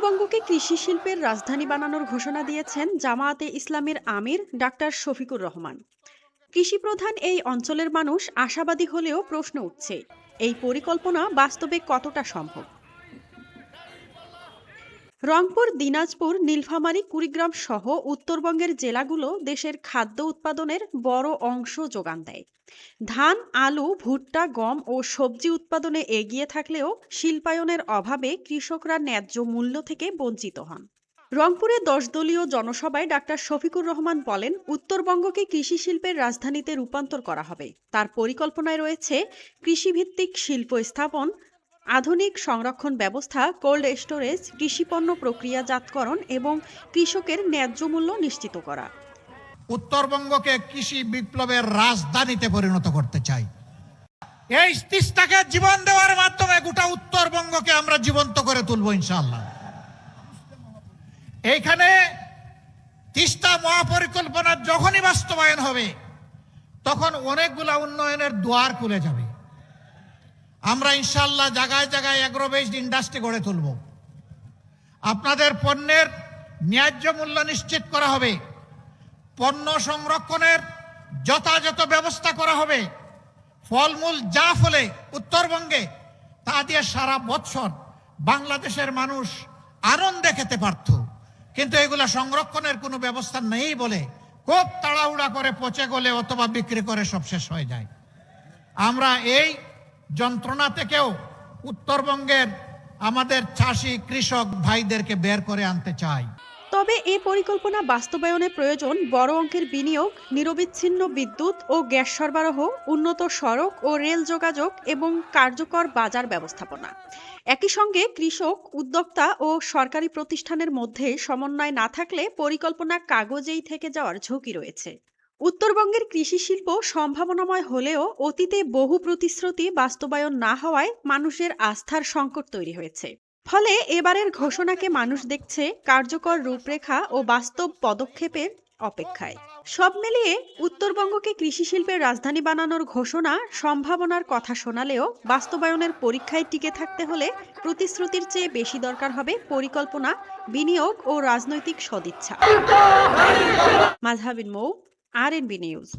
উত্তরবঙ্গকে কৃষি শিল্পের রাজধানী বানানোর ঘোষণা দিয়েছেন জামায়াতে ইসলামীর আমির ডাক্তার শফিকুর রহমান। কৃষিপ্রধান এই অঞ্চলের মানুষ আশাবাদী হলেও প্রশ্ন উঠছে, এই পরিকল্পনা বাস্তবে কতটা সম্ভব। রংপুর, দিনাজপুর, নীলফামারী, কুড়িগ্রাম সহ উত্তরবঙ্গের জেলাগুলো দেশের খাদ্য উৎপাদনের বড় অংশ যোগান দেয়। ধান, আলু, ভুট্টা, গম ও সবজি উৎপাদনে এগিয়ে থাকলেও শিল্পায়নের অভাবে কৃষকরা ন্যায্য মূল্য থেকে বঞ্চিত হন। রংপুরে 10 দলীয় জনসভায় ডাক্তার শফিকুর রহমান বলেন, উত্তরবঙ্গকে কৃষি শিল্পের রাজধানীতে রূপান্তর করা হবে। তার পরিকল্পনায় রয়েছে কৃষিভিত্তিক শিল্প স্থাপন, আধুনিক সংরক্ষণ ব্যবস্থা, কোল্ড স্টোরেজ, কৃষিপণ্য প্রক্রিয়াজাতকরণ এবং কৃষকের ন্যায্য মূল্য নিশ্চিত করা। উত্তরবঙ্গকে কৃষি বিপ্লবের রাজধানীতে পরিণত করতে চাই। এই তিস্তাকে জীবন দেওয়ার মাধ্যমে গোটা উত্তরবঙ্গকে আমরা জীবন্ত করে তুলব ইনশাআল্লাহ। এইখানে তিস্তা মহাপরিকল্পনা যখনই বাস্তবায়ন হবে তখন অনেকগুলা উন্নয়নের দুয়ার খুলে যাবে। আমরা ইনশাআল্লাহ জায়গায় জায়গায় এগ্রো বেসড ইন্ডাস্ট্রি গড়ে তুলব। আপনাদের পণ্যের ন্যায্য মূল্য নিশ্চিত করা হবে, পণ্য সংরক্ষণের যথাযথ ব্যবস্থা করা হবে। ফলমূল যা ফলে উত্তরবঙ্গে তা দিয়ে সারা বছর বাংলাদেশের মানুষ আনন্দে খেতে পারত, কিন্তু এগুলা সংরক্ষণের কোনো ব্যবস্থা নেই বলে খুব তাড়াহুড়া করে পচে গলে অথবা বিক্রি করে সব শেষ হয়ে যায়। আমরা এই যন্ত্রণা থেকেও উত্তরবঙ্গের আমাদের চাষি কৃষক ভাইদেরকে বের করে আনতে চাই। তবে এই পরিকল্পনা বাস্তবায়নে প্রয়োজন বড় অঙ্কের বিনিয়োগ, নিরবিচ্ছিন্ন বিদ্যুৎ ও গ্যাস সরবরাহ, উন্নত সড়ক ও রেল যোগাযোগ এবং কার্যকর বাজার ব্যবস্থাপনা। একই সঙ্গে কৃষক, উদ্যোক্তা ও সরকারি প্রতিষ্ঠানের মধ্যে সমন্বয় না থাকলে পরিকল্পনা কাগজেই থেকে যাওয়ার ঝুঁকি রয়েছে। উত্তরবঙ্গের কৃষি শিল্প সম্ভাবনাময় হলেও অতীতে বহু প্রতিশ্রুতি বাস্তবায়ন না হওয়ায় মানুষের আস্থার সংকট তৈরি হয়েছে। ফলে এবারের ঘোষণাকে মানুষ দেখছে কার্যকর রূপরেখা ও বাস্তব পদক্ষেপের অপেক্ষায়। সব মিলিয়ে উত্তরবঙ্গকে কৃষি শিল্পের রাজধানী বানানোর ঘোষণা সম্ভাবনার কথা শোনালেও বাস্তবায়নের পরীক্ষায় টিকে থাকতে হলে প্রতিশ্রুতির চেয়ে বেশি দরকার হবে পরিকল্পনা, বিনিয়োগ ও রাজনৈতিক সদিচ্ছা। মাজহাবিন মৌ, RNB নিউজ।